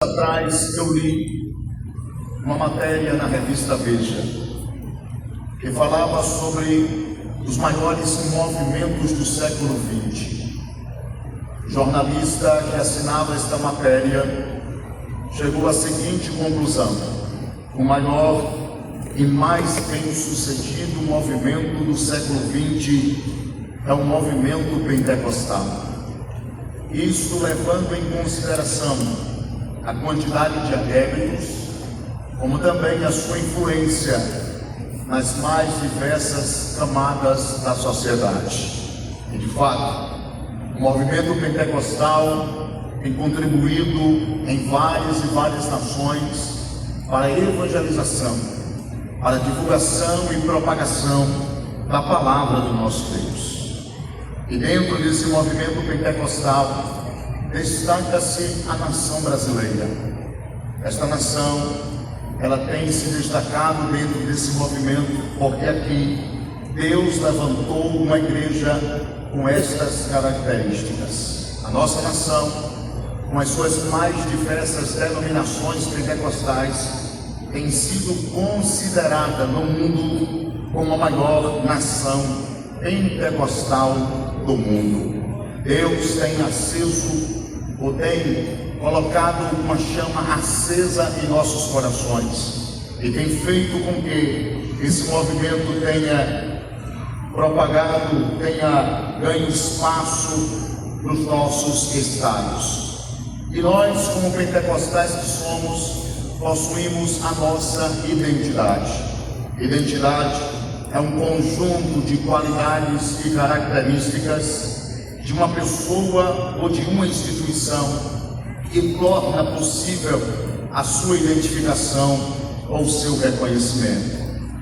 Atrás eu li uma matéria na revista Veja que falava sobre os maiores movimentos do século XX. O jornalista que assinava esta matéria chegou à seguinte conclusão: o maior e mais bem-sucedido movimento do século XX é o movimento pentecostal. Isto levando em consideração a quantidade de adeptos, como também a sua influência nas mais diversas camadas da sociedade. E de fato, o movimento pentecostal tem contribuído em várias e várias nações para a evangelização, para a divulgação e propagação da palavra do nosso Deus. E dentro desse movimento pentecostal, destaca-se a nação brasileira. Esta nação, ela tem se destacado dentro desse movimento, porque aqui Deus levantou uma igreja com estas características. A nossa nação, com as suas mais diversas denominações pentecostais, tem sido considerada no mundo como a maior nação pentecostal do mundo. Deus tem aceso, ou tem colocado uma chama acesa em nossos corações e tem feito com que esse movimento tenha propagado, tenha ganho espaço nos nossos estados. E nós, como pentecostais que somos, possuímos a nossa identidade. Identidade é um conjunto de qualidades e características de uma pessoa ou de uma instituição que torna possível a sua identificação ou seu reconhecimento.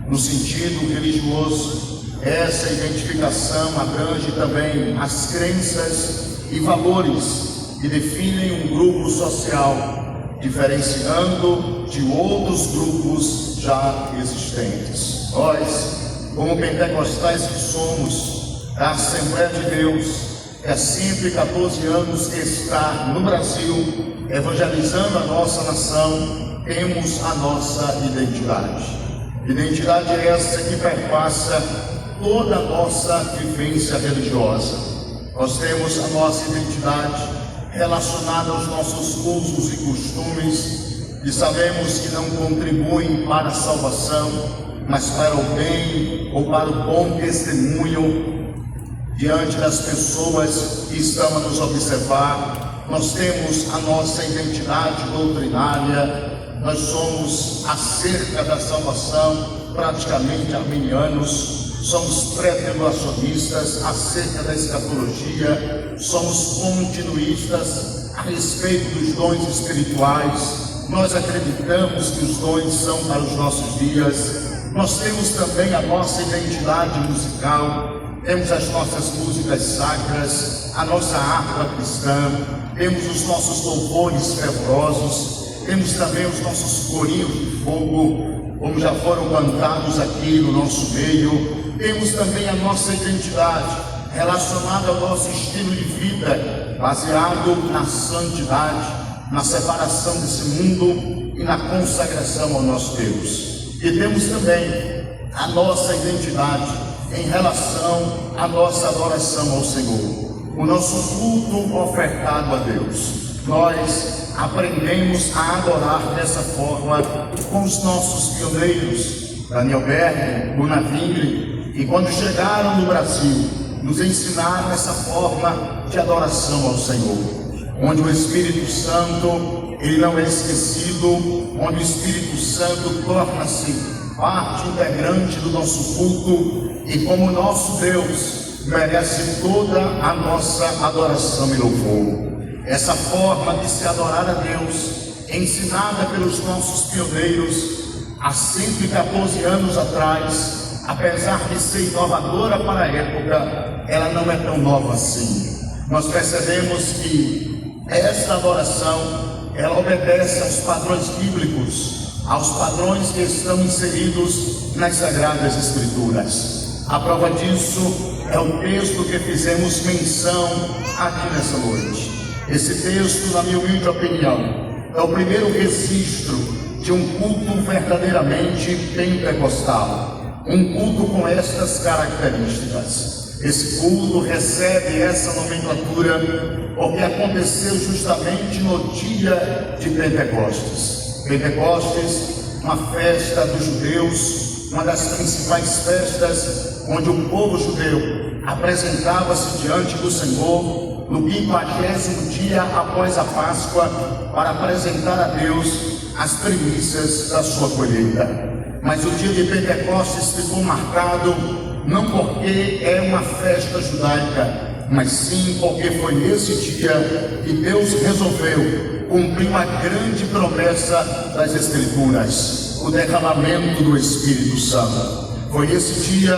No sentido religioso, essa identificação abrange também as crenças e valores que definem um grupo social, diferenciando de outros grupos já existentes. Nós, como pentecostais que somos, da Assembleia de Deus, há sempre 14 anos que está no Brasil, evangelizando a nossa nação, temos a nossa identidade. Identidade é essa que perpassa toda a nossa vivência religiosa. Nós temos a nossa identidade relacionada aos nossos usos e costumes, e sabemos que não contribuem para a salvação, mas para o bem ou para o bom testemunho diante das pessoas que estão a nos observar. Nós temos a nossa identidade doutrinária, nós somos acerca da salvação praticamente arminianos, somos pré-tribulacionistas acerca da escatologia, somos continuistas a respeito dos dons espirituais, nós acreditamos que os dons são para os nossos dias. Nós temos também a nossa identidade musical, temos as nossas músicas sacras, a nossa harpa cristã, temos os nossos louvores fervorosos, temos também os nossos corinhos de fogo, como já foram cantados aqui no nosso meio. Temos também a nossa identidade relacionada ao nosso estilo de vida, baseado na santidade, na separação desse mundo e na consagração ao nosso Deus. E temos também a nossa identidade em relação à nossa adoração ao Senhor, o nosso culto ofertado a Deus. Nós aprendemos a adorar dessa forma com os nossos pioneiros, Daniel Berger, Gunnar Wingre, e quando chegaram no Brasil, nos ensinaram essa forma de adoração ao Senhor, onde o Espírito Santo, ele não é esquecido, onde o Espírito Santo torna-se parte integrante do nosso culto, e como nosso Deus merece toda a nossa adoração e louvor. Essa forma de se adorar a Deus, ensinada pelos nossos pioneiros há 114 anos atrás, apesar de ser inovadora para a época, ela não é tão nova assim. Nós percebemos que esta adoração, ela obedece aos padrões bíblicos, aos padrões que estão inseridos nas Sagradas Escrituras. A prova disso é o texto que fizemos menção aqui nessa noite. Esse texto, na minha humilde opinião, é o primeiro registro de um culto verdadeiramente pentecostal, um culto com estas características. Esse culto recebe essa nomenclatura porque aconteceu justamente no dia de Pentecostes. Pentecostes, uma festa dos judeus, uma das principais festas onde o povo judeu apresentava-se diante do Senhor no 50º dia após a Páscoa para apresentar a Deus as primícias da sua colheita. Mas o dia de Pentecostes ficou marcado não porque é uma festa judaica, mas sim porque foi nesse dia que Deus resolveu cumprir uma grande promessa das Escrituras, o derramamento do Espírito Santo. Foi esse dia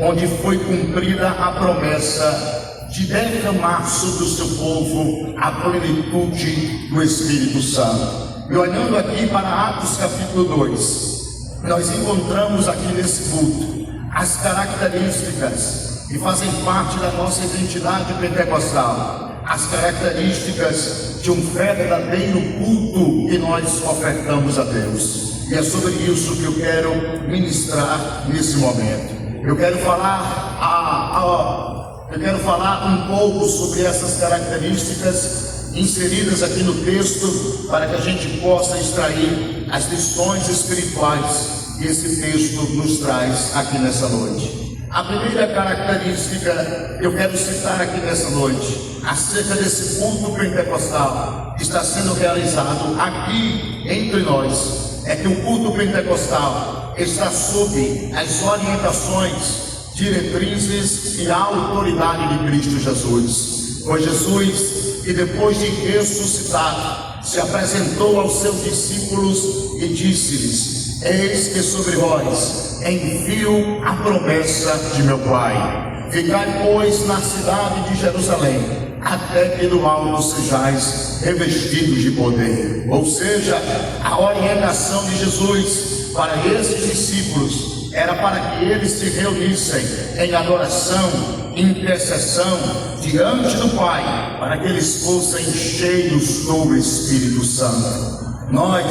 onde foi cumprida a promessa de derramar sobre o seu povo a plenitude do Espírito Santo. E olhando aqui para Atos capítulo 2, nós encontramos aqui nesse culto as características que fazem parte da nossa identidade pentecostal, as características de um verdadeiro culto que nós ofertamos a Deus. E é sobre isso que eu quero ministrar nesse momento. Eu quero falar um pouco sobre essas características inseridas aqui no texto, para que a gente possa extrair as lições espirituais que esse texto nos traz aqui nessa noite. A primeira característica que eu quero citar aqui nessa noite, acerca desse culto pentecostal que está sendo realizado aqui entre nós, é que o culto pentecostal está sob as orientações, diretrizes e a autoridade de Cristo Jesus. Foi Jesus que, depois de ressuscitado, se apresentou aos seus discípulos e disse-lhes: eis que sobre vós envio a promessa de meu Pai. Ficai, pois, na cidade de Jerusalém, até que do alto sejais revestidos de poder. Ou seja, a orientação de Jesus para esses discípulos era para que eles se reunissem em adoração, intercessão diante do Pai, para que eles fossem cheios do Espírito Santo. Nós,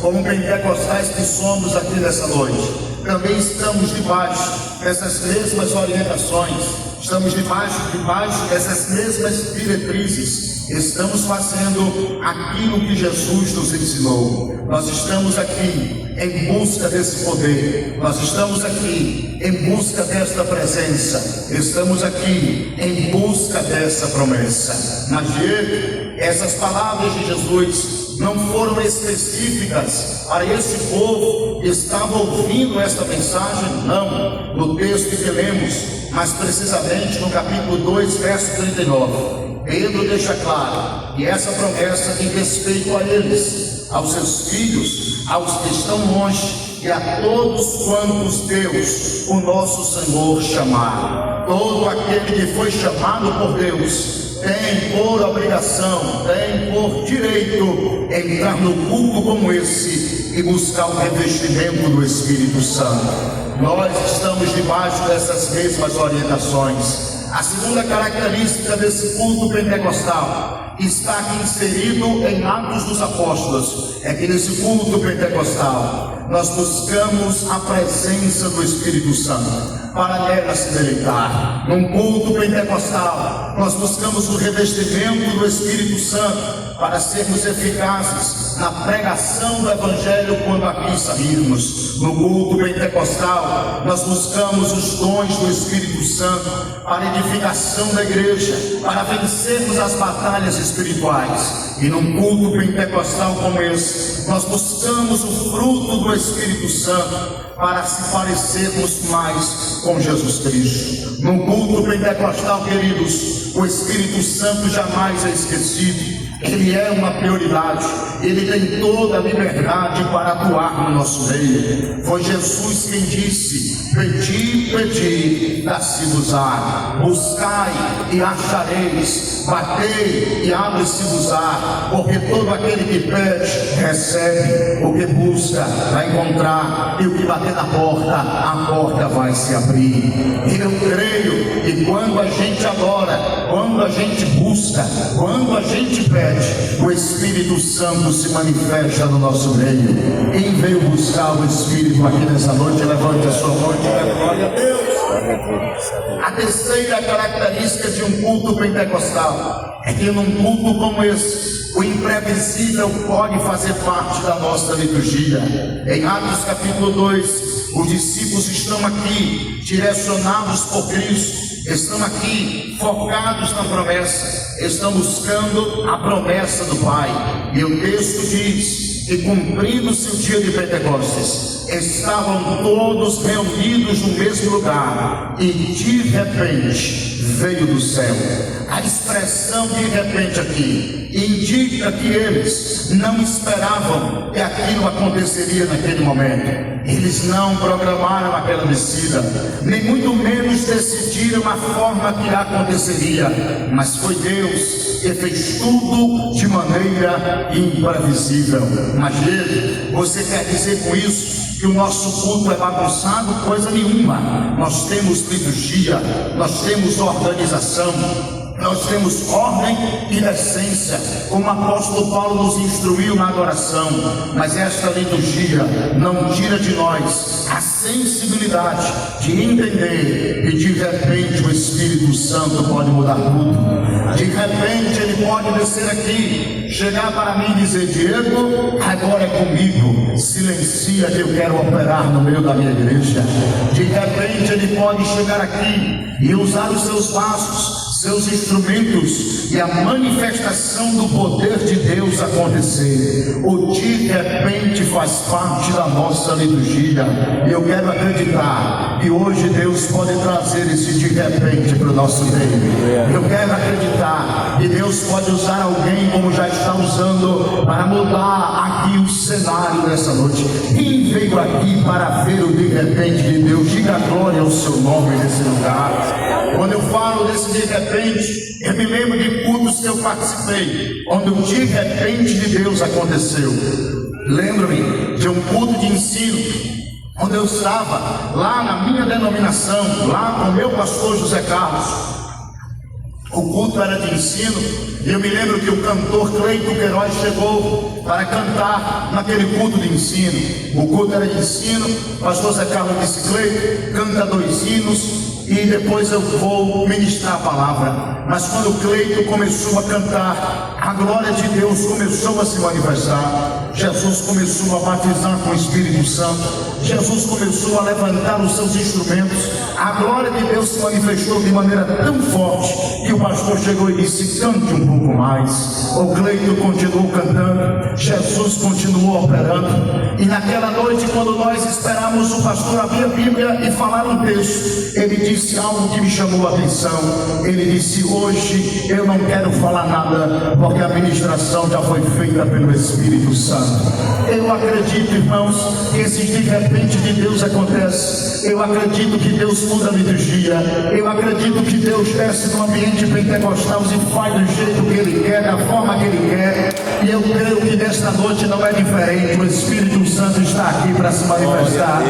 como pentecostais que somos aqui nessa noite, também estamos debaixo dessas mesmas orientações, estamos debaixo dessas mesmas diretrizes, estamos fazendo aquilo que Jesus nos ensinou. Nós estamos aqui em busca desse poder, nós estamos aqui em busca desta presença, estamos aqui em busca dessa promessa. Mas essas palavras de Jesus não foram específicas para esse povo que estava ouvindo esta mensagem, não, no texto que lemos, mas precisamente no capítulo 2, verso 39. Pedro deixa claro que essa promessa tem respeito a eles, aos seus filhos, aos que estão longe e a todos quantos Deus, o nosso Senhor, chamar. Todo aquele que foi chamado por Deus tem por obrigação, tem por direito entrar no culto como esse e buscar o revestimento do Espírito Santo. Nós estamos debaixo dessas mesmas orientações. A segunda característica desse culto pentecostal está aqui inserido em Atos dos Apóstolos, é que nesse culto pentecostal nós buscamos a presença do Espírito Santo para nela se deleitar. Num culto pentecostal nós buscamos o revestimento do Espírito Santo para sermos eficazes na pregação do Evangelho quando aqui sairmos. No culto pentecostal nós buscamos os dons do Espírito Santo para a edificação da igreja, para vencermos as batalhas espirituais. E num culto pentecostal como esse, nós buscamos o fruto do Espírito Santo para se parecermos mais com Jesus Cristo. No culto pentecostal, queridos, o Espírito Santo jamais é esquecido. Ele é uma prioridade, ele tem toda a liberdade para atuar no nosso meio. Foi Jesus quem disse: pedi, pedi, dá-se-vos-á, buscai e achareis, batei e abre-se-vos-á, porque todo aquele que pede, recebe, o que busca, vai encontrar, e o que bater na porta, a porta vai se abrir. E eu creio que quando a gente adora, quando a gente busca, quando a gente pede, repete: o Espírito Santo se manifesta no nosso meio. Quem veio buscar o Espírito aqui nessa noite, levante a sua mão e diga glória a Deus. A terceira característica de um culto pentecostal é que num culto como esse, o imprevisível pode fazer parte da nossa liturgia. Em Atos capítulo 2, os discípulos estão aqui, direcionados por Cristo, estão aqui, focados na promessa, estão buscando a promessa do Pai. E o texto diz que, cumprindo-se o dia de Pentecostes, estavam todos reunidos no mesmo lugar, e de repente veio do céu. A expressão de repente aqui indica que eles não esperavam que aquilo aconteceria naquele momento. Eles não programaram aquela descida, nem muito menos decidiram a forma que aconteceria, mas foi Deus que fez tudo de maneira imprevisível. Mas você quer dizer com isso que o nosso culto é bagunçado? Coisa nenhuma. Nós temos liturgia, nós temos organização, nós temos ordem e decência, como o apóstolo Paulo nos instruiu na adoração. Mas esta liturgia não tira de nós a sensibilidade de entender que de repente o Espírito Santo pode mudar tudo. De repente ele pode descer aqui, chegar para mim e dizer: Diego, agora é comigo, silencia que eu quero operar no meio da minha igreja. De repente ele pode chegar aqui e usar os seus vasos, seus instrumentos, e a manifestação do poder de Deus acontecer. O de repente faz parte da nossa liturgia, e eu quero acreditar que hoje Deus pode trazer esse de repente para o nosso meio. Eu quero acreditar que Deus pode usar alguém, como já está usando, para mudar aqui o cenário dessa noite. Quem veio aqui para ver o de repente de Deus, diga glória ao seu nome nesse lugar. Quando eu falo desse de repente, eu me lembro de cultos que eu participei, onde o de repente de Deus aconteceu. Lembro-me de um culto de ensino, onde eu estava lá na minha denominação, lá com o meu pastor José Carlos. O culto era de ensino, e eu me lembro que o cantor Cleito Queiroz chegou para cantar naquele culto de ensino. O culto era de ensino, o pastor José Carlos disse: Cleito, canta 2 hinos e depois eu vou ministrar a palavra. Mas quando o Cleito começou a cantar, a glória de Deus começou a se manifestar. Jesus começou a batizar com o Espírito Santo. Jesus começou a levantar os seus instrumentos. A glória de Deus se manifestou de maneira tão forte que o pastor chegou e disse: cante um pouco mais. O Cleito continuou cantando, Jesus continuou operando. E naquela noite, quando nós esperamos o pastor abrir a Bíblia e falar um texto, ele disse algo que me chamou a atenção. Ele disse: hoje eu não quero falar nada, porque a ministração já foi feita pelo Espírito Santo. Eu acredito, irmãos, que esse de repente de Deus acontece. Eu acredito que Deus muda a liturgia. Eu acredito que Deus desce no ambiente pentecostal e faz do jeito que Ele quer, da forma que Ele quer. E eu creio que nesta noite não é diferente. O Espírito Santo está aqui para se manifestar.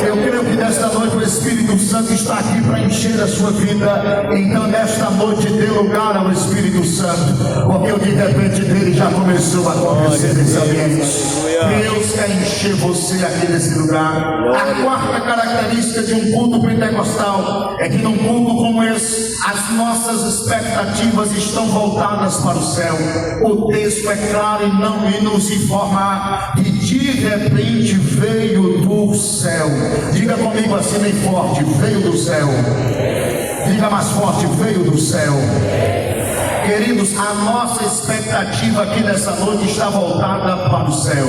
Eu creio que nesta noite o Espírito Santo está aqui para encher a sua vida. Então nesta noite dê lugar ao Espírito Santo, porque o de repente dele já começou a acontecer nesse ambiente. Deus quer encher você aqui nesse lugar. A quarta característica de um culto pentecostal é que num culto como esse, as nossas expectativas estão voltadas para o céu. O texto é claro e nos informa que de repente veio do céu. Diga comigo assim bem forte: veio do céu. Diga mais forte: veio do céu. Queridos, a nossa expectativa aqui nessa noite está voltada para o céu.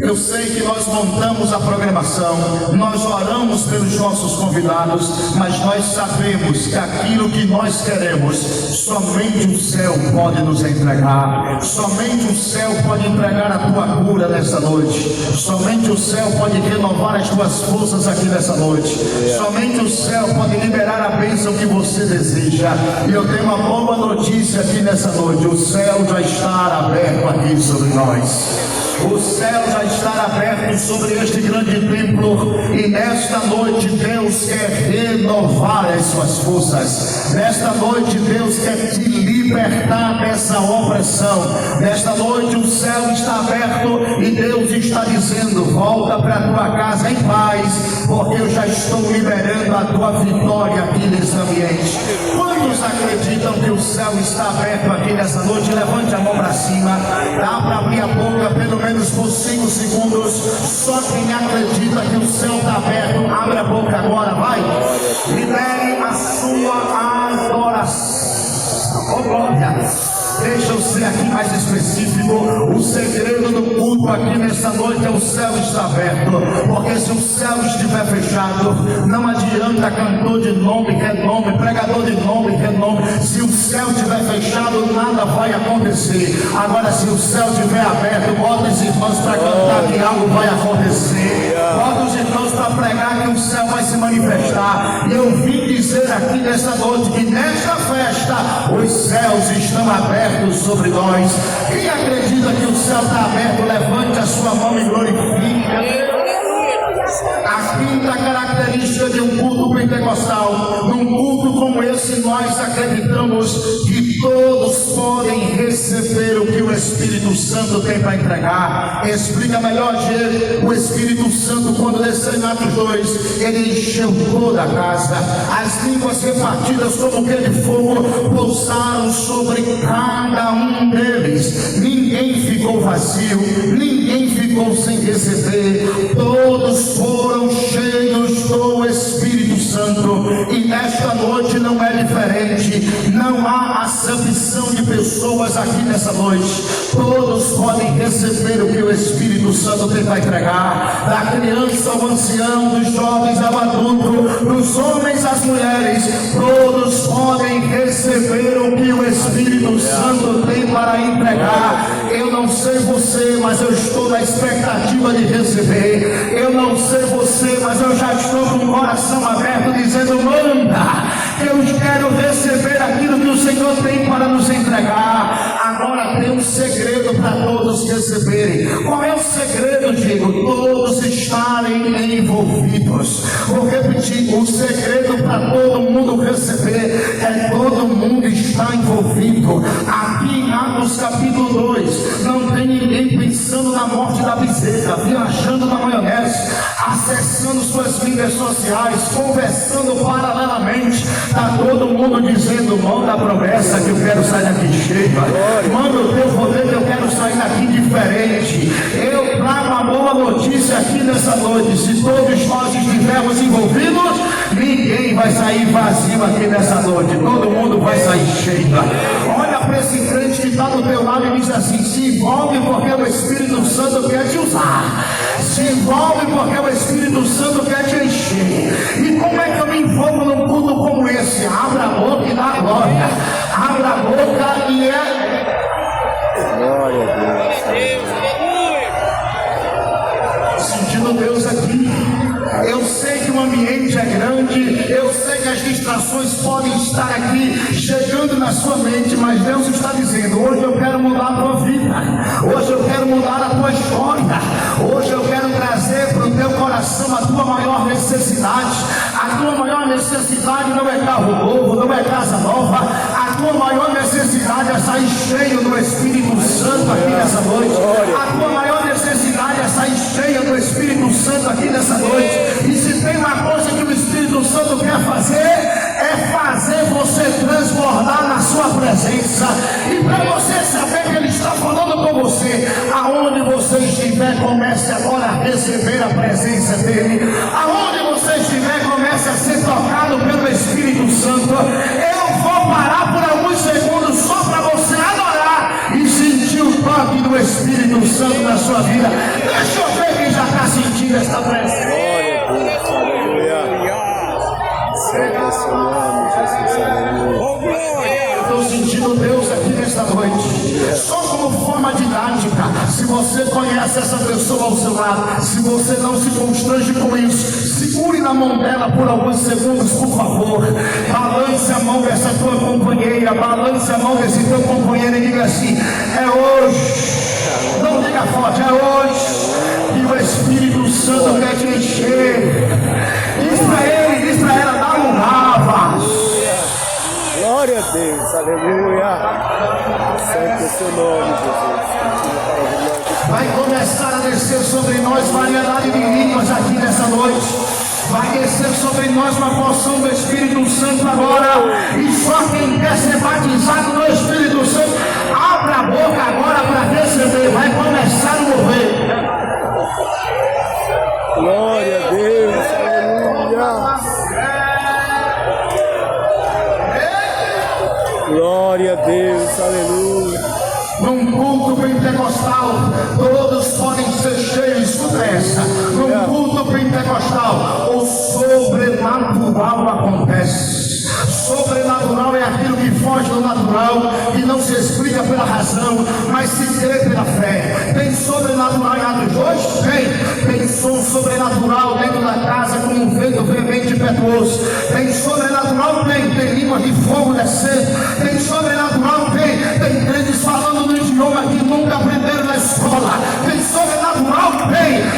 Eu sei que nós montamos a programação, nós oramos pelos nossos convidados, mas nós sabemos que aquilo que nós queremos, somente o céu pode nos entregar. Somente o céu pode entregar a tua cura nessa noite. Somente o céu pode renovar as tuas forças aqui nessa noite. Somente o céu pode liberar a bênção que você deseja. E eu tenho uma boa notícia aqui nessa noite: o céu já está aberto aqui sobre nós. O céu já está aberto sobre este grande templo, e nesta noite Deus quer renovar as suas forças. Nesta noite Deus quer te libertar dessa opressão. Nesta noite o céu está aberto e Deus está dizendo: volta para a tua casa em paz, porque eu já estou liberando a tua vitória aqui nesse ambiente. Quantos acreditam que o céu está aberto aqui nessa noite? Levante a mão para cima. Dá para abrir a boca pelo menos por 5 segundos. Só quem acredita que o céu está aberto, abre a boca agora, vai. Libere a sua adoração. Oh, glória. Deixa eu ser aqui mais específico. O segredo do culto aqui nesta noite é o céu estar aberto. Porque se o céu estiver fechado, não adianta cantor de nome, renome, pregador de nome, renome. Se o céu estiver fechado, nada vai acontecer. Agora, se o céu estiver aberto, bota os irmãos para cantar que algo vai acontecer. Bota os irmãos para pregar que o céu vai se manifestar. E eu vim dizer aqui nesta noite que nesta festa os céus estão abertos sobre nós. Quem acredita que o céu está aberto, levante a sua mão e glorifique. A quinta característica de um culto pentecostal: num culto como esse, nós acreditamos que todos podem receber o que o Espírito Santo tem para entregar. Explica melhor, Gê. O Espírito Santo, quando desceu em Atos 2, ele encheu toda a casa. As línguas repartidas como que de fogo pousaram sobre cada um deles. Ninguém ficou vazio, ninguém ficou sem receber. Todos foram cheios do Espírito Santo. E nesta noite não é diferente. Não há acepção de pessoas aqui nessa noite. Todos podem receber o que o Espírito Santo tem para entregar. Da criança ao ancião, dos jovens ao adulto, dos homens às mulheres, todos podem receber o que o Espírito Santo tem para entregar. Eu não sei você, mas eu estou na expectativa de receber. Eu não sei você, mas eu já estou com o coração aberto, dizendo: manda, eu quero receber aquilo que o Senhor tem para nos entregar. Agora tem um segredo para todos receberem. Qual é o segredo, Diego? Todos estarem envolvidos. Vou repetir: o segredo para todo mundo receber é todo mundo estar envolvido. Aqui em Atos capítulo 2, não tem ninguém pensando na morte da bezerra, viajando na maionese, acessando suas mídias sociais, conversando paralelamente. Está todo mundo dizendo: manda a promessa que eu quero sair daqui cheio, manda o teu poder que eu quero sair daqui diferente. Eu trago a boa notícia aqui nessa noite: se todos nós estivermos envolvidos, ninguém vai sair vazio aqui nessa noite, todo mundo vai sair cheio. Olha para esse crente que está do teu lado e diz assim: se envolve porque o Espírito Santo quer te usar. Se envolve porque o Espírito Santo quer te encher. E como é que eu me envolvo num culto como esse? Abra a boca e dá glória. Abra a boca e glória a Deus. Sentindo Deus aqui. Eu sei que o ambiente é grande, eu sei que as distrações podem estar aqui chegando na sua mente, mas Deus está dizendo: hoje eu quero mudar a tua vida, hoje eu quero mudar a tua história, hoje eu quero trazer para o teu coração a tua maior necessidade. A tua maior necessidade não é carro novo, não é casa nova. A tua maior necessidade é sair cheio do Espírito Santo aqui nessa noite. A tua maior necessidade é sair cheia do Espírito Santo aqui nessa noite. E se tem uma coisa que o Espírito Santo quer fazer, é fazer você transbordar na sua presença. E para você saber que Ele está falando com você, aonde você estiver, comece agora a receber a presença dEle. Aonde você estiver, comece a ser tocado pelo Espírito Santo. Eu vou parar por alguns segundos só para você adorar e sentir o toque do Espírito Santo na sua vida. Deixa eu ver quem já está sentindo esta presença. Eu estou sentindo Deus aqui nesta noite. Só como forma didática, se você conhece essa pessoa ao seu lado, se você não se constrange com isso, segure na mão dela por alguns segundos, por favor. Balance a mão dessa tua companheira, balance a mão desse teu companheiro e diga assim: é hoje. Não diga Diga forte, é hoje que o Espírito Santo quer te encher. Diz para ele, diz para ela, dá um rava. Glória a Deus, aleluia. Santo é o seu nome, Jesus. Vai começar a descer sobre nós variedade de línguas aqui nessa noite. Vai descer sobre nós uma porção do Espírito Santo agora. E só quem quer ser batizado no Espírito Santo, abra a boca agora para receber. Vai começar a mover. Glória a Deus, aleluia. Glória a Deus, aleluia. Num culto pentecostal, todos podem ser cheios, escuta essa. Num culto pentecostal, o sobrenatural acontece. Sobrenatural é aquilo que foge do natural, que não se explica pela razão, mas se crê pela fé. Tem sobrenatural em Atos 2? Tem som sobrenatural dentro da casa como um vento veemente e impetuoso. Tem sobrenatural? Tem línguas de fogo descendo. Tem sobrenatural? Tem crentes falando no idioma que nunca aprenderam na escola. Tem sobrenatural?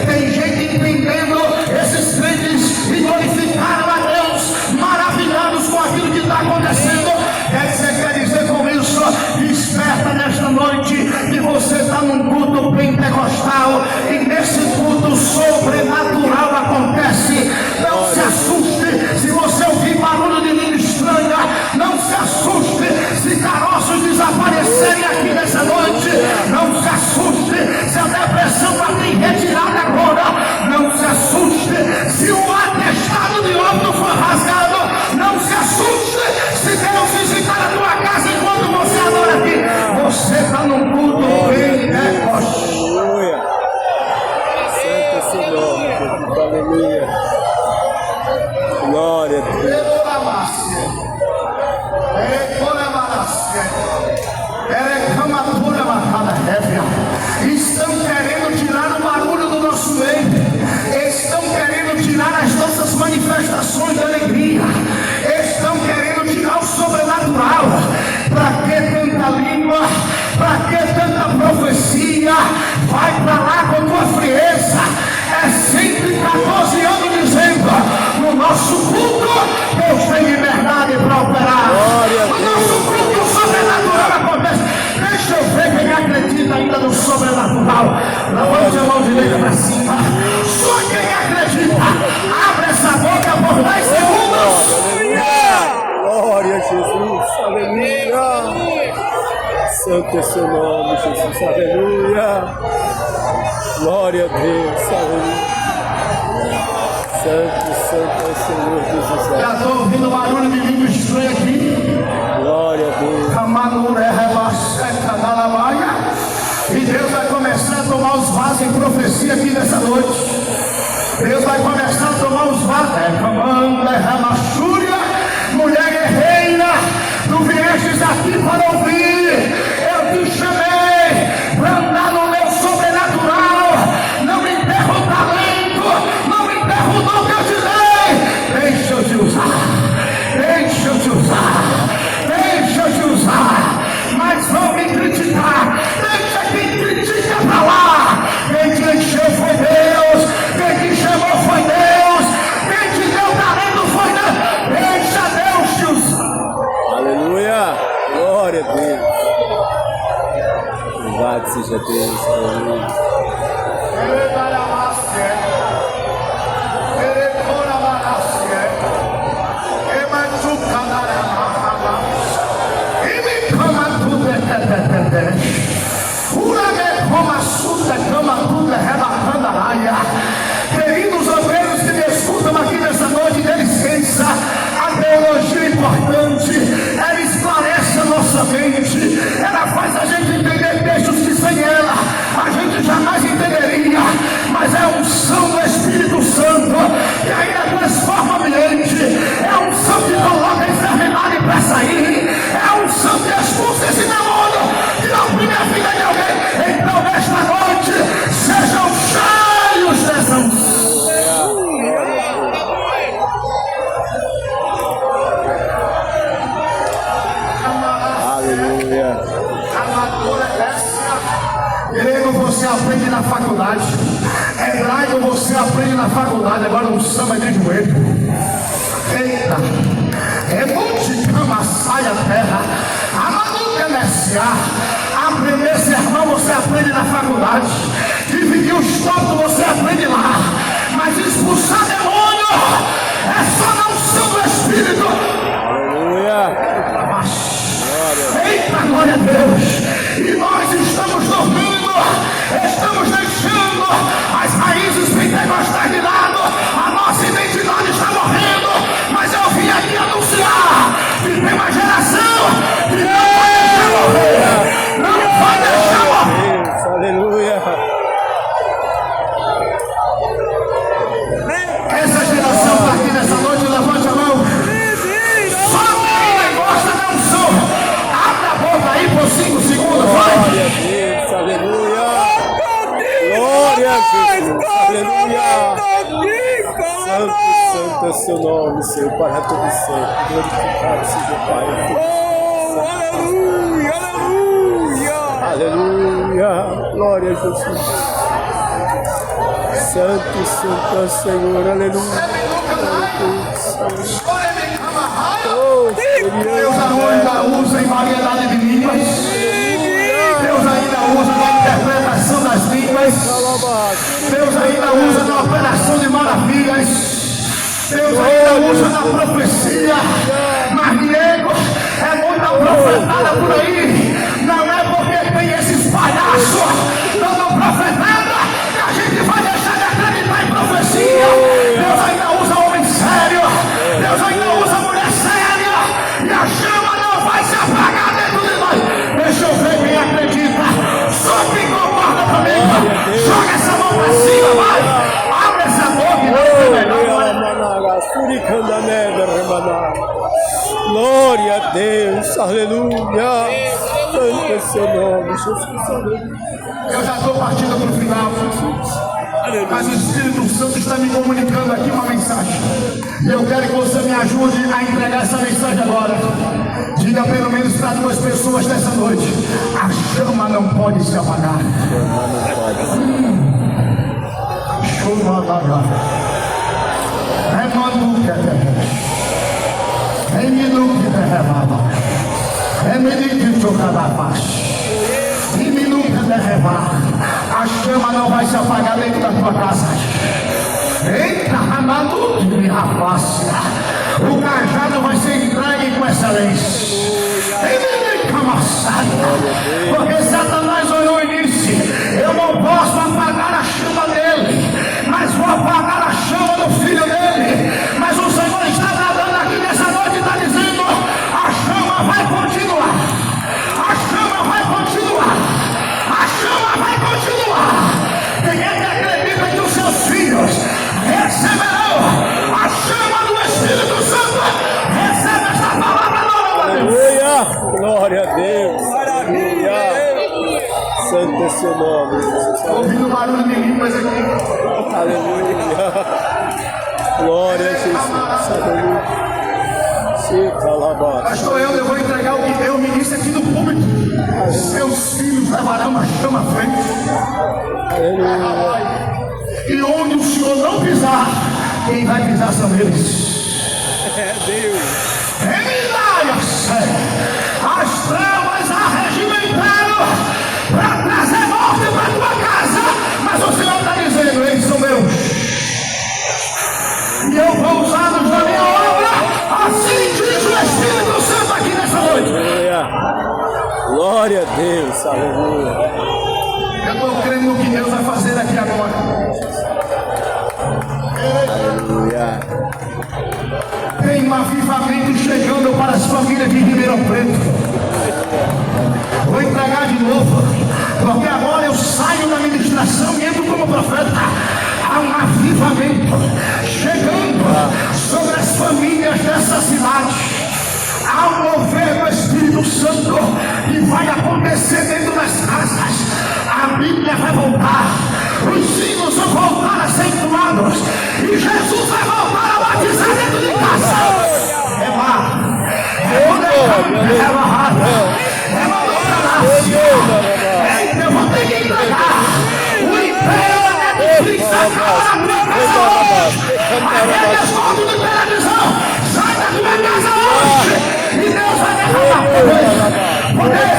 Tem gente entendendo esses crentes e glorificaram a Deus, maravilhados com aquilo que está acontecendo. É que você quer dizer com isso? Desperta nesta noite que você está num culto pentecostal e nesse culto sobrenatural acontece. Não se assuste se você ouvir barulho de língua estranha. Não se assuste se caroços desaparecerem aqui nessa noite. Não se assuste se a depressão bater em retirada agora. Não se assuste se o atestado de óbito for rasgado. Não se assuste se Deus visitar a tua casa enquanto você adora aqui. Você está num culto pentecostal. Aleluia. Santo é o seu nome, Jesus. Aleluia. Glória a Deus. Estão querendo tirar o barulho do nosso meio. Estão querendo tirar as nossas manifestações de alegria. Estão querendo tirar o sobrenatural. Para que tanta língua? Para que tanta profecia? Vai para lá com tua frieza. É sempre 14 anos dizendo: no nosso culto Deus tem liberdade para operar. No nosso culto o sobrenatural acontece. Deixa eu ver quem acredita ainda no sobrenatural. Levante a mão direita para cima. Só quem acredita, abre essa boca por 10 segundos. Glória a Jesus, aleluia. Santo é o seu nome, Jesus, aleluia. Glória a Deus, aleluia. Santo é o Senhor Jesus. Já estou ouvindo barulho de língua estranha aqui. Glória a Deus. E Deus vai começar a tomar os vasos em profecia aqui nessa noite. Deus vai começar a tomar os vasos. Mulher guerreira, tu viestes aqui para ouvir. Eu te chamei para andar no meu sobrenatural. Não enterra o talento, não enterra o dom que eu te dei. Deixa eu te usar, deixa eu te usar, deixa eu te usar. Mas vão me criticar. Deixa quem critica pra lá. Quem te encheu foi Deus. Quem te chamou foi Deus. Quem te deu talento foi Deus. Deixa Deus te usar. Aleluia. Glória a Deus. aprende na faculdade, agora no samba de joelho. Eita, é monte cama, sai a terra, a maluca MSA. Aprender sermão você aprende na faculdade, dividir os pontos você aprende lá, mas expulsar demônio é só na unção do Espírito. Aleluia. Eita, glória a Deus. E nós estamos dormindo, estamos deixando as raízes pentecostais de lado, a nossa identidade está morrendo, mas eu vim aqui anunciar que tem uma geração que não vai deixar morrer, não vai deixar morrer. Aleluia. Essa geração está aqui nessa noite, levante a mão. Só quem gosta da unção, abre a boca aí por 5 segundos, vai. Glória a Deus, aleluia. Glória a Jesus, aleluia. Santo, santo é seu nome, Senhor, para todo sempre. Glorificado seja o Pai. Aleluia, aleluia. Aleluia. Glória a Jesus. Santo, santo é o Senhor, aleluia. Deus ainda usa em variedade de línguas. Deus ainda usa na interpretação das línguas. Deus ainda usa na operação de maravilhas. Deus ainda usa na profecia. Mas Diego, é muita profetada por aí. Não é porque tem esses palhaços dando profetada que a gente vai deixar de acreditar em profecia. Deus ainda usa homem sério. Deus ainda usa mulher séria. E a chama não vai se apagar dentro de nós. Deixa eu ver quem acredita. Só quem concorda comigo. Joga essa mão pra cima, vai. Abre essa boca e vai ser melhor. Glória a Deus, aleluia. Santo é seu nome, Jesus, aleluia. Eu já estou partindo para o final. Mas o Espírito Santo está me comunicando aqui uma mensagem. E eu quero que você me ajude a entregar essa mensagem agora. Diga pelo menos para 2 pessoas nessa noite: a chama não pode se apagar. A chama não vai se apagar dentro da tua casa. Eita, Ramadu, me rapace. O cajado vai ser entregue com excelência. Porque Satanás olhou e disse: eu não posso apagar a chama dele, mas vou apagar a chama do filho dele. Mas o Senhor está nadando aqui nessa noite e está dizendo: a chama vai continuar. A chama vai continuar. A chama vai continuar. Quem é que acredita que os seus filhos receberão a chama do Espírito Santo? Recebe esta palavra nova, Deus. Aleluia. Glória a Deus. Aleluia. Santo é seu nome, Jesus. Estou ouvindo barulho de línguas aqui. Aleluia. Glória a Jesus. Aleluia. Pastor, eu vou entregar o que eu ministro aqui no público. Seus filhos levarão a chama à frente. Aleluia. E onde o Senhor não pisar, quem vai pisar são eles. É Deus. As trevas arregimentaram para trazer morte para tua casa, mas o Senhor está dizendo: eles são meus. E eu vou usá-los na minha obra. Assim diz o Espírito Santo aqui nessa noite. Aleluia. Glória a Deus. Aleluia. Eu estou crendo no que Deus vai fazer aqui agora. Aleluia. Tem um avivamento chegando para as famílias de Ribeirão Preto. Vou entregar de novo, porque agora eu saio da ministração e entro como profeta. Há um avivamento chegando sobre as famílias dessa cidade. Há um mover do Espírito Santo que vai acontecer dentro das casas. A Bíblia vai voltar, os sinos vão voltar a ser entoados e Jesus vai voltar a batizar dentro de casa. Eu vou ter que entregar o império é de Aqueles rodos de televisão, sai da tua casa hoje. E Deus vai derramar poder, poder,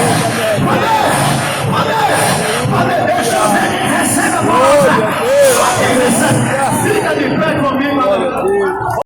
poder, poder. Deixa eu ver quem recebe a palavra. Só quem recebe. Fica de pé comigo, aleluia.